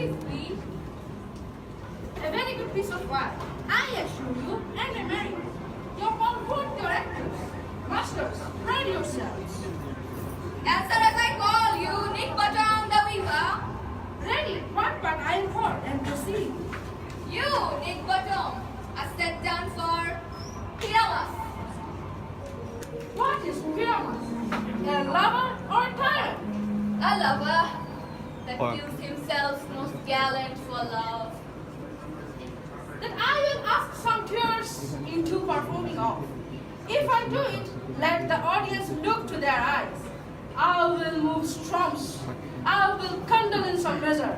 Thisbe. A very good piece of work, I assure you, and America. You're all good, your actors. Masters, pride yourselves. Answer as I call you, Nick Bottom the Weaver. Ready, what but I am for, and proceed. You, Nick Bottom, are set down for Pyramus. What is Pyramus? A lover or a tyrant? A lover that kills himself most gallant for love. Then I will ask some tears into performing off. If I do it, let the audience look to their eyes. I will move strums. I will condole in some measure.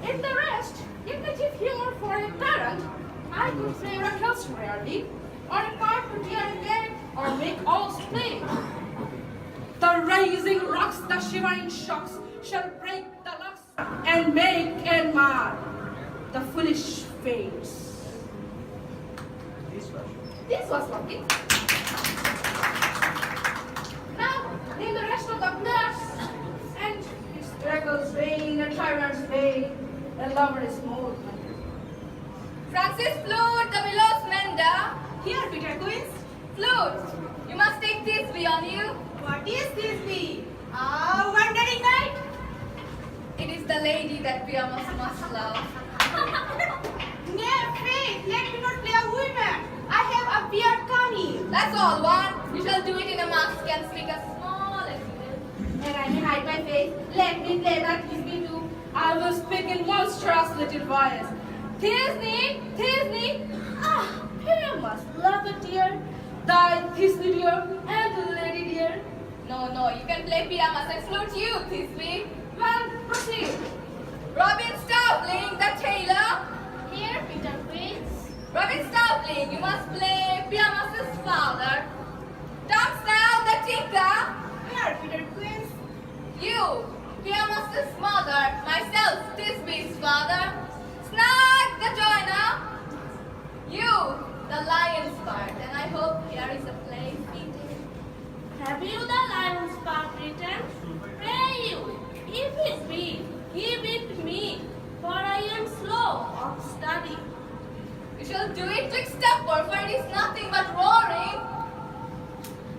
In the rest, if they give humor for a parent, I could play Raquel's rarely, or a part to tear again, or make all play. The rising rocks, the shivering shocks, shall break the locks, and make and mar the foolish face. This was lovely. Now, name the rest of the players. And it's Drago's vein, a tyrant's vein, a lover is more. Francis Flute, the Milos Menda. Here, Peter Queens. Flute, you must take Thisbe on you. What is this? Wandering night? It is the lady that Pyramus must love. Nay, faith, let me not play a woman. I have a beard coming. That's all, one. You shall do it in a mask and speak a small accent. And I may hide my face. Let me play that Thisbe too. I will speak in monstrous little voice. Thisbe, Thisbe. Ah, Pyramus, love the dear. Thy Thisbe dear, and the lady dear. No, you can play Pyramus and Flute you, Thisbe. Well, proceed. Robin Starveling, the tailor. Here, Peter Queens. Robin Starveling, you must play Pyramus's father. Tom Snow, the tinker. Here, Peter Queens. You, Pyramus's mother. Myself, Thisbe's father. Snug, the joiner. You, the lion's part. And I hope here is a play fitting. Have you the lion's part written? Pray you, if it be, give it me, for I am slow of study. You shall do it twixt upward, for it is nothing but roaring.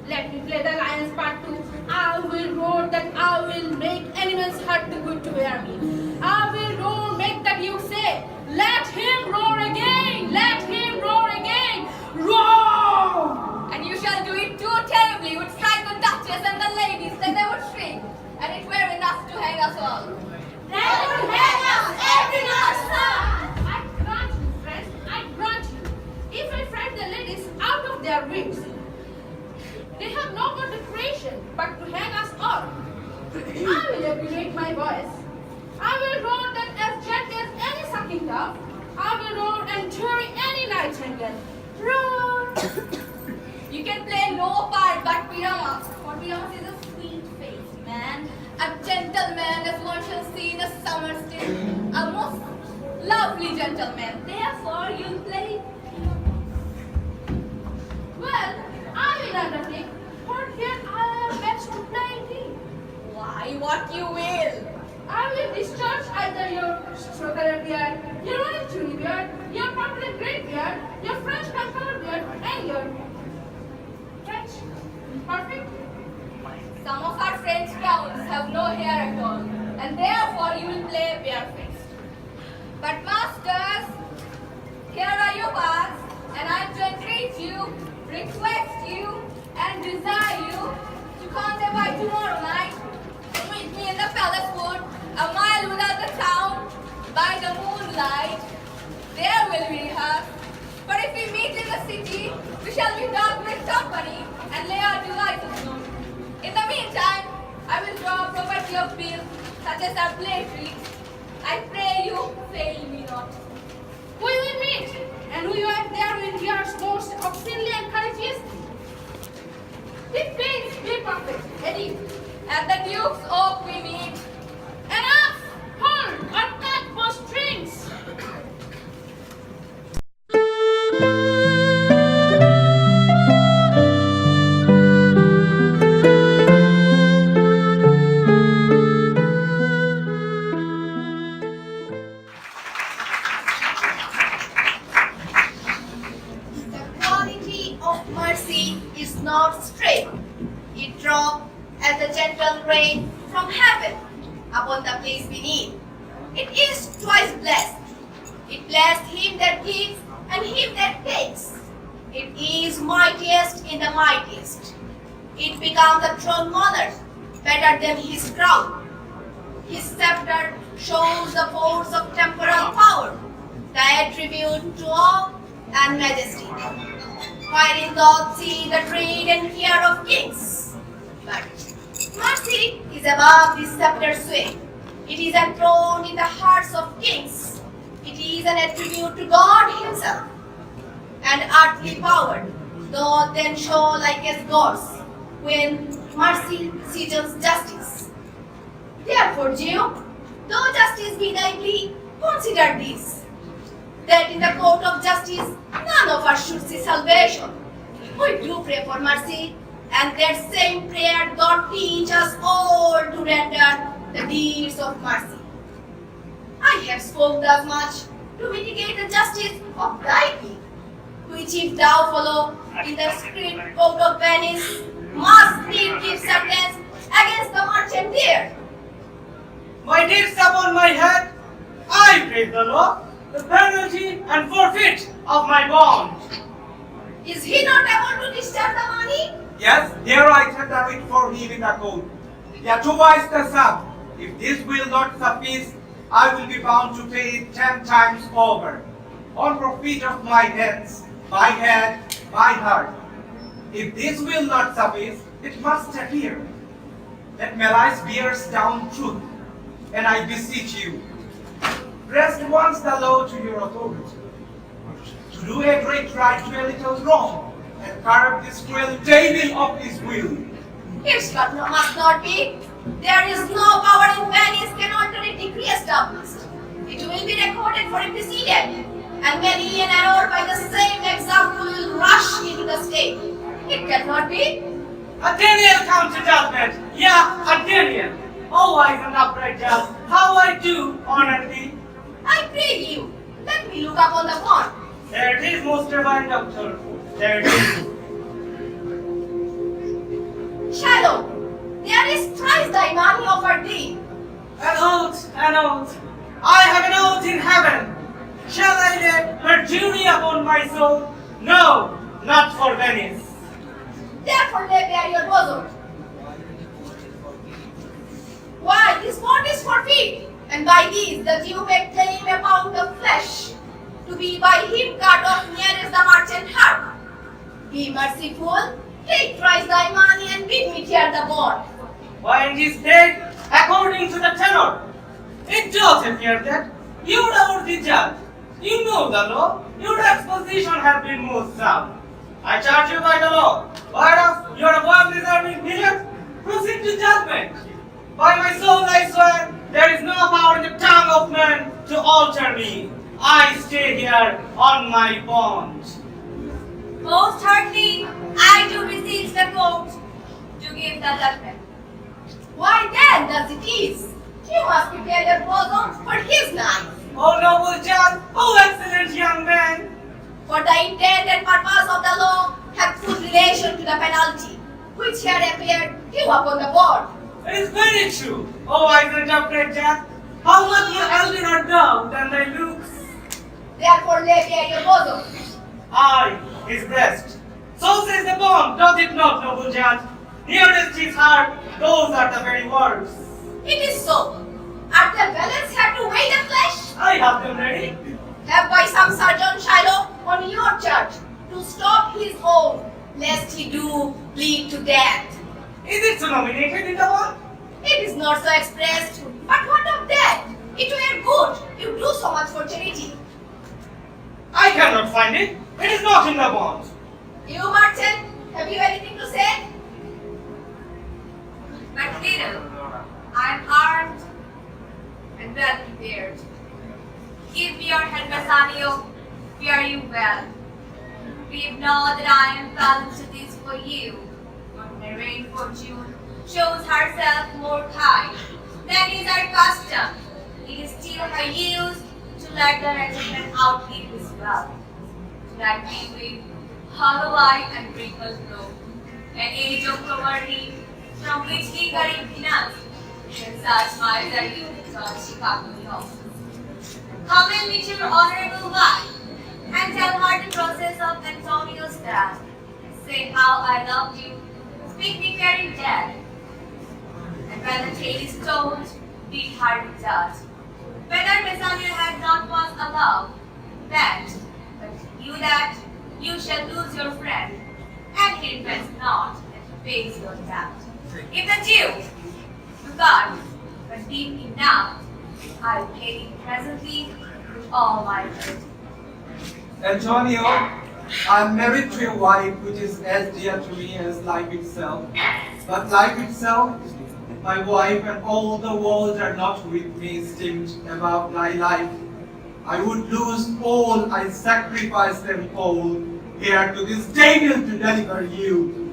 Let me play the lion's part too. I will roar that I will make anyone's heart too good to hear me. I will roar, make the duke say, let him roar again, let him roar again, roar! And you shall do it too terribly, would strike the duchess and the ladies, then they would shrink, and it were enough to hang us all. They would hang us every last time. I grant you, friends, I grant you. If I frighten the ladies out of their wings, they have no more decoration but to hang us all. I will regulate my voice. I will roar that as gentle as any sucking dove. I will roar and tear any nightingale. Roar! You can play no part but Pyramus, for Pyramus is a sweet-faced man, a gentleman as one shall see in a summer's day, a most lovely gentleman. Therefore, you'll play. Well, I will undertake, for here I am best to play thee. Why, what you will. I will discharge either your strawberry beard, your orange chili beard, your purple and grey beard, your French concolor beard, and your French. Perfect? Some of our French counts have no hair at all, and therefore you will play barefaced. But masters, here are your parts, and I am to entreat you, request you, and desire you to come there by tomorrow night to meet me in the palace wood, a mile without the town, by the moonlight. There will we rehearse. But if we meet in the city, we shall be dark with company and lay our devices known. In the meantime, I will draw property of bill, such as our play treats. I pray you, fail me not. We will meet, and we are there when we are most obscenely and courageous. It pains be perfect, Eddie. At the Duke's Oak we meet. And us, horn, or cut for strings. drop as a gentle rain from heaven upon the place beneath. It is twice blessed. It blessed him that gives and him that takes. It is mightiest in the mightiest. It becomes the throne monarch better than his crown. His scepter shows the force of temporal power, the attribute to awe and majesty. Wherein doth see the trade and care of kings. But mercy is above this scepter's sway. It is enthroned in the hearts of kings. It is an attribute to God himself. And earthly power doth then show like as gods when mercy seasons justice. Therefore, Jew, though justice be thy plea, consider this, that in the court of justice none of us should see salvation. We do pray for mercy, and that same prayer doth teach us all to render the deeds of mercy. I have spoke thus much to mitigate the justice of thy plea, which if thou follow in the strict code of Venice, must need give sentence against the merchant there. My debts upon my head, I break the law, the penalty and forfeit of my bond. Is he not able to discharge the money? Yes, there I tender it for him in the court. Yet twice the sum. If this will not suffice, I will be bound to pay it 10 times over, on profit of my hands, my head, my heart. If this will not suffice, it must appear that malice bears down truth, and I beseech you, rest once the law to your authority. To do a great right to a little wrong, and curb this cruel devil of his will. It must not be. There is no power in Venice can alter a decree established. It will be recorded for a precedent, and many an error by the same example will rush into the state. It cannot be. Athenian come to judgment. Yeah, Athenian. O wise and upright judge, how I do honor thee. I pray you, let me look upon the bond. There it is, most divine doctor. There it is. Shadow, there is thrice thy money offered thee. An oath, an oath. I have an oath in heaven. Shall I lay perjury upon my soul? No, not for Venice. Therefore lay bare your bosom. Why, this bond is forfeit, and by these the Jew may claim a pound of flesh, to be by him cut off nearest the merchant heart. Be merciful, take thrice thy money, and bid me tear the bond. Why, it is paid according to the tenor. It doth appear that you are the judge. You know the law. Your exposition has been most sound. I charge you by the law. Whereof you are above deserving millions, proceed to judgment. By my soul I swear, there is no power in the tongue of man to alter me. I stay here on my bond. Most heartily, I do beseech the court to give the judgment. Why then does it is? You must prepare your bosom for his knife. O noble judge, O excellent young man, For the intent and purpose of the law have full relation to the penalty, which here appeared due upon the board. it is very true. O wise and upright judge, how much more elder art thou than thy looks? Therefore lay bare your bosom. I, his breast. So says the bond, doth it not, noble judge? Nearest his heart, those are the very words. It is so. Art the balance have to weigh the flesh? I have them ready. Have by some surgeon Shiloh on your church to stop his own, lest he do bleed to death. Is it so nominated in the bond? It is not so expressed, but what of that? It were good, you do so much for charity. I cannot find it. It is not in the bond. You, merchant, have you anything to say? But little, I am armed and well prepared. Give me your hand, Bassanio. Fare you well. Grieve not that I am bound to this for you. My reign fortune shows herself more kind than is our custom. It is still her use to let the regiment outlive his wealth. That we with hollow eye and wrinkled brow, an age of poverty completely financed. Such minds are you, George Chicago law. Come and meet your honorable wife and tell her the process of Antonio's death. Say how I loved you. Speak me fair in death. And when the tale is told, be hard to judge. Whether Messania had not was a love, that, but that you shall lose your friend, and he repents not, and pays your debt. If the Jew, to God, but deep enough, I pay thee presently with all my heart. Antonio, I am married to a wife which is as dear to me as life itself. But life itself, my wife and all the world are not with me esteemed above my life. I would lose all, I sacrifice them all, here to this devil to deliver you.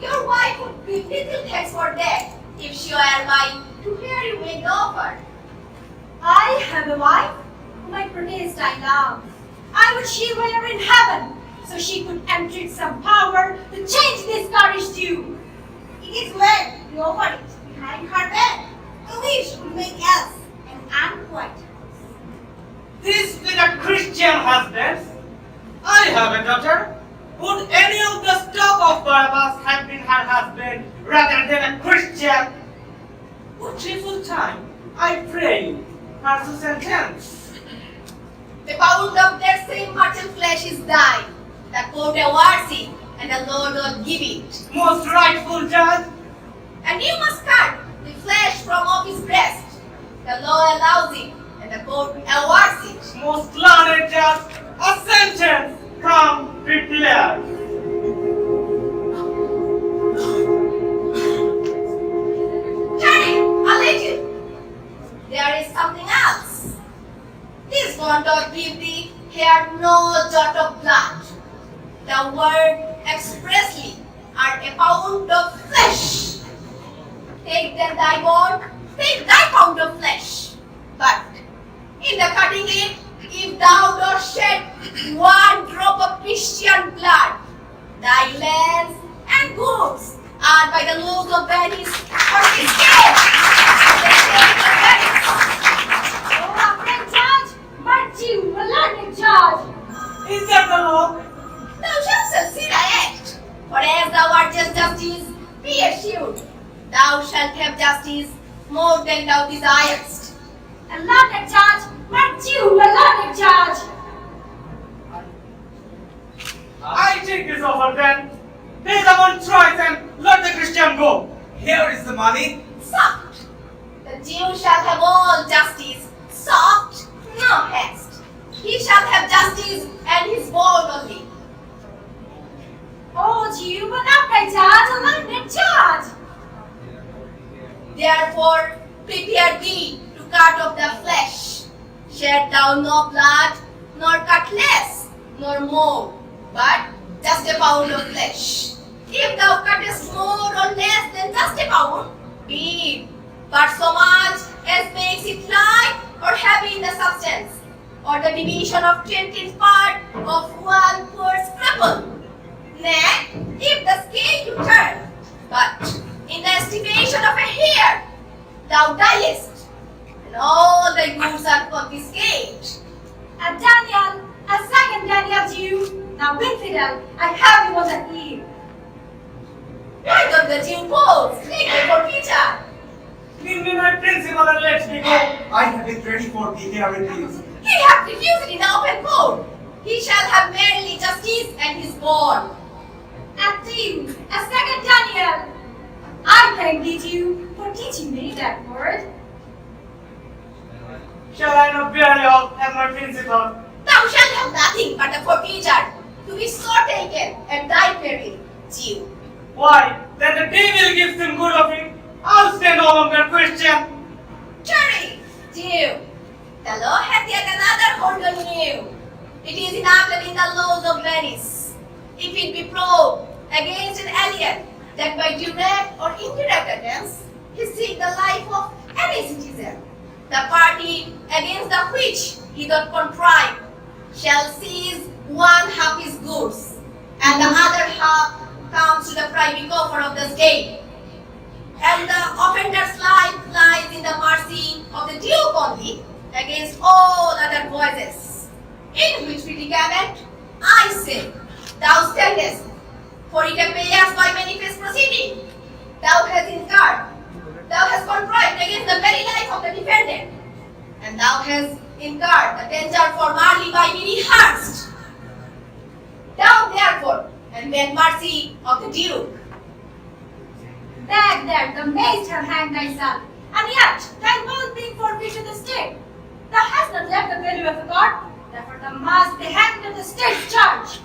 Your wife would be little thanks for that, if she were mine to hear you make the offer. I have a wife whom I protest I love. I would she were in heaven, so she could entreat some power to change this courage to. It is well you offer it behind her back. A wish would make us an unquiet house. This with a Christian husband. I have a daughter. Would any of the stock of Barabbas have been her husband rather than a Christian? Would she full time, I pray you, her to sentence? The pound of that same mortal flesh is thine. The court awards it, and the Lord will give it. Most rightful judge, And you must cut the flesh from off his breast. The law allows it, and the court awards it. most learned judge, a sentence from prepared. Turn a little. There is something else. This bond of beauty here no jot of blood. The word expressly are a pound of flesh. Take then thy bond, take thy pound of flesh. But in the cutting it, if thou dost shed one drop of Christian blood, thy lands and goods are by the laws of Venice confiscated. Oh, upright judge, but you will learn judge. Is that the law? Thou shalt see thy act, for as thou art just justice, be assured, thou shalt have justice more than thou desirest. And learn judge, but you will learn judge. I take this offer then. Pay the one choice and let the Christian go. Here is the money. Soft. The Jew shall have all justice. Soft, no haste. He shall have justice and his bond only. Oh, you will upright judge, learn judge. Therefore, prepare thee to cut off the flesh. Shed thou no blood, nor cut less, nor more, but just a pound of flesh. If thou cuttest more or less than just a pound, be it, but so much as makes it light or heavy in the substance, or the division of 20th part of one poor scruple. Nay, if the scale you turn, but in the estimation of a hair, thou diest, and all thy goods are confiscated. And Daniel, a second Daniel Jew, now infidel, I have you on the ear. Why don't the Jew pose? Make it for Peter. Give me my principal and let me go. I have it ready for thee. Here it is. He hath refused it in the open court. He shall have merely justice and his bond. And you, a second Daniel, I thank thee Jew for teaching me that word. Shall I not bear you all as my principal? Thou shalt have nothing but a forfeiture to be so taken and thy peril, Jew. Why, that the devil gives him good of it, I'll stay no longer Christian. Cherry, Jew, the law hath yet another hold on you. It is enacted in the laws of Venice. If it be proved against an alien that by direct or indirect attempts he seek the life of any citizen, the party against the which he doth contrive shall seize one half his goods, and the other half comes to the privy coffer of the state. and the offender's life lies in the mercy of the Duke only, against all other voices. In which predicament, I say, thou standest, for it appears by manifest proceeding. Thou hast contrived against the very life of the defendant, and thou hast incurred the danger for Marley by being rehearsed. Thou therefore, and then mercy of the Duke. There, thou mayst have hanged thyself, and yet thy will being forfeit to the state. Thou hast not left the value of a court, therefore thou must be hanged at the state's charge.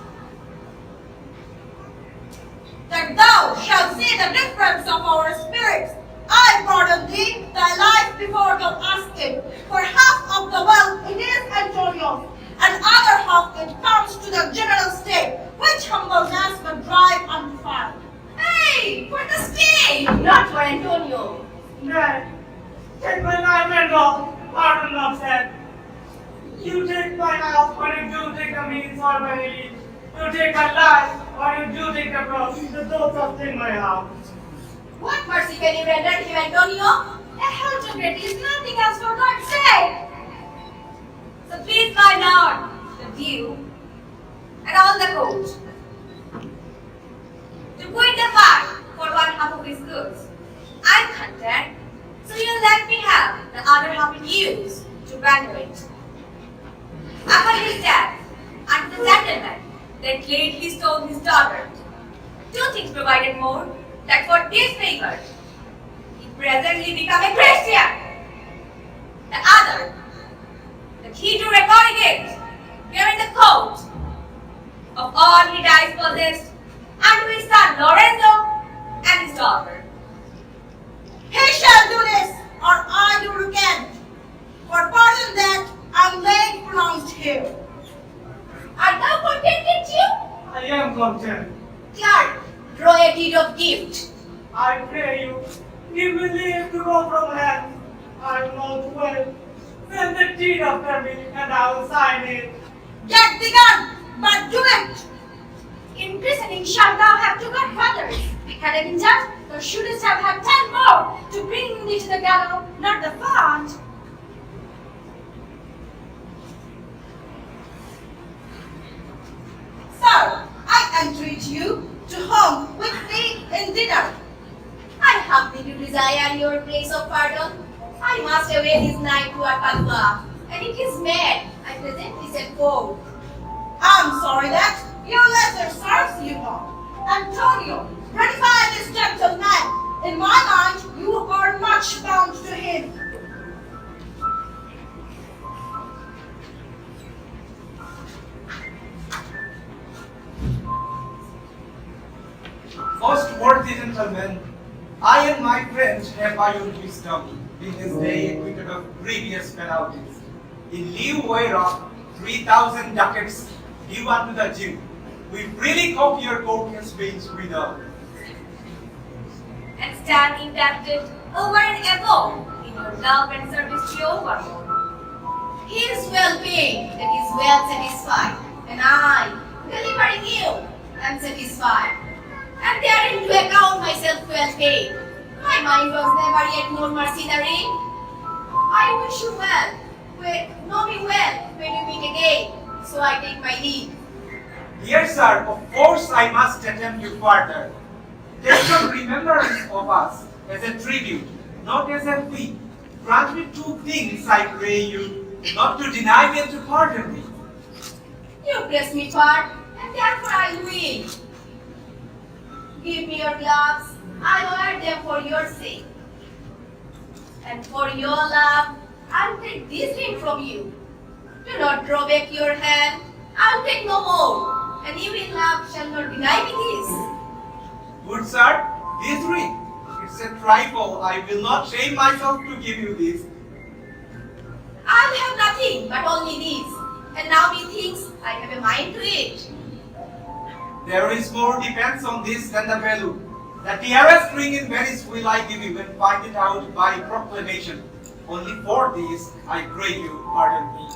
That thou shalt see the difference of our spirits. I pardon thee thy life before thou ask it. For half of the wealth it is Antonio's, and other half it comes to the general state, which humbleness will drive undefiled. Hey, for the state, not for Antonio. Nay, take my life and all, pardon not said. You take my house, or you do take the means or my elite. You take my life, or you do take the cross, the thoughts of in my house. What mercy can you render him, Antonio? A Hilton is nothing else for God's sake. So please, my lord, the Duke, and all the court, to quit the part for one half of his goods. I'm content, so you let me have the other half in use to banquet. Upon his death, and the gentleman that lately stole his daughter, two things provided more, that for this favor, he presently become a Christian. The other, that he do record it here in the court of all he dies possessed, and his son Lorenzo and his daughter. He shall do this, or I do recant. For pardon that I'm late pronounced here. Art thou contented, Jew? I am content. Clerk, draw a deed of gift. I pray you, give me leave to go from hence. I will not well. Send the deed after me, and I will sign it. Get thee gone, but do it. In christening shalt thou have two godfathers. Had I been judged, thou shouldst have had 10 more to bring thee to the gallows, not the font. Sir, I entreat you to home with thee in dinner. I humbly do desire your grace of pardon. I must away this night to Padua, and if he's mad, I presently set forth. I'm sorry that your letter serves you not. Antonio, gratify this gentleman. In my mind, you are much bound to him. Most worthy gentlemen, I and my friends have by your wisdom been this day acquitted of grievous penalties. In lieu whereof 3,000 ducats due unto the Jew, we freely hope your court has been withheld. And stand indebted over and above in your love and service to your overlord. He is well paid, that is well satisfied, and I, delivering you, am satisfied. And therein to account myself well paid. My mind was never yet more mercenary. I wish you well, know me well when you meet again, so I take my leave. Dear sir, of course I must attempt you further. Take some remembrance of us as a tribute, not as a fee. Grant me two things, I pray you, not to deny me and to pardon me. You press me hard, and therefore I will. Give me your gloves, I wear them for your sake. And for your love, I'll take this ring from you. Do not draw back your hand, I'll take no more, and you in love shall not deny me this. Good sir, this ring, it's a trifle. I will not shame myself to give you this. I'll have nothing but only this, and now methinks I have a mind to it. There is more depends on this than the value. The dearest ring in Venice will I give you and find it out by proclamation. Only for this, I pray you, pardon me.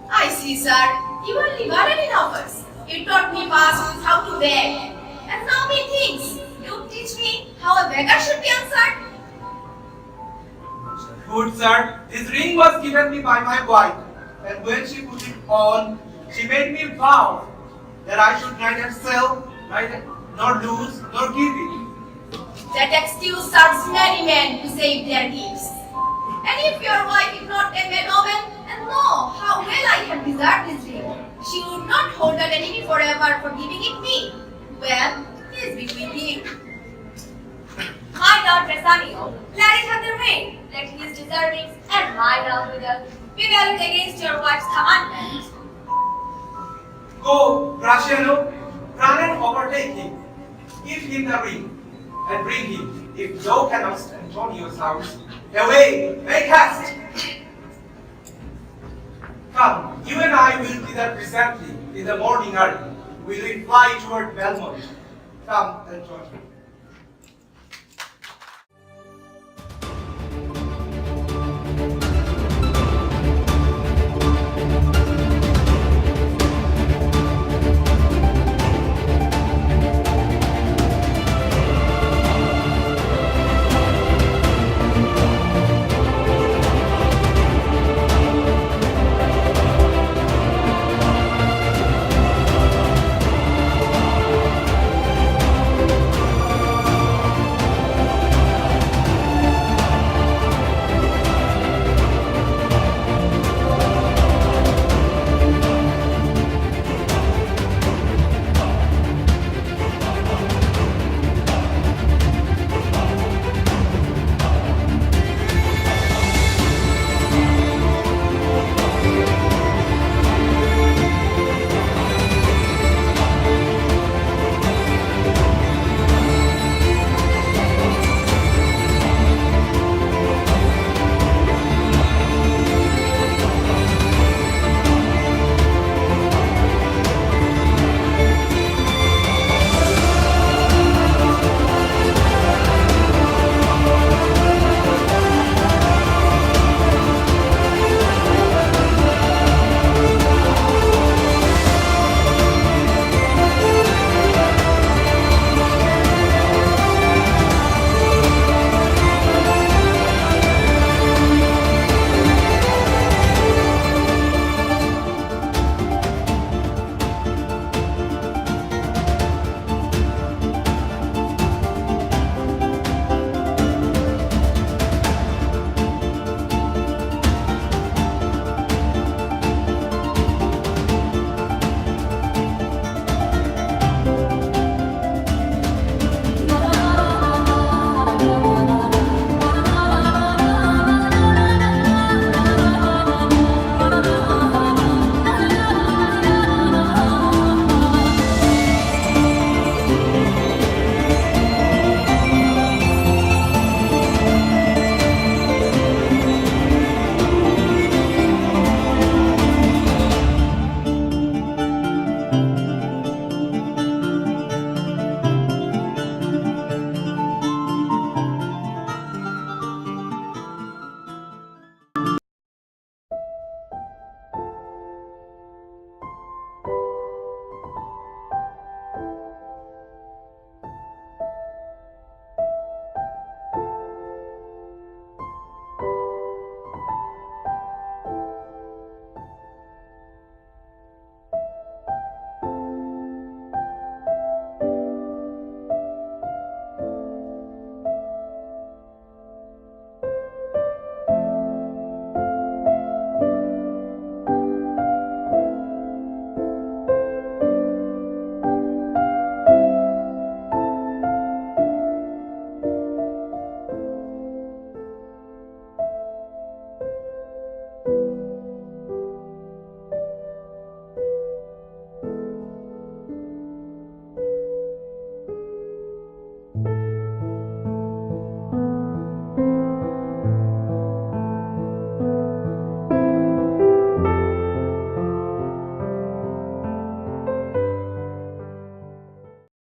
I see, sir, you are liberal in offers. You taught me past how to beg, and now methinks you teach me how a beggar should be answered. Good sir, this ring was given me by my wife, and when she put it on, she made me vow that I should neither sell, nor lose, nor give it. That excuse serves many men to save their gifts. And if your wife is not a maiden and know how well I can deserve this ring, she would not hold that enemy forever for giving it me. Well, peace be with you. My Lord Bassanio, let it have the ring. Let his deservings and my love with us be valued against your wife's commandment. Go, Graciano, run and overtake him. Give him the ring, and bring him, if thou cannot, Antonio's house. Away, make haste! Come, you and I will be there presently in the morning early. We will fly toward Belmont. Come, Antonio.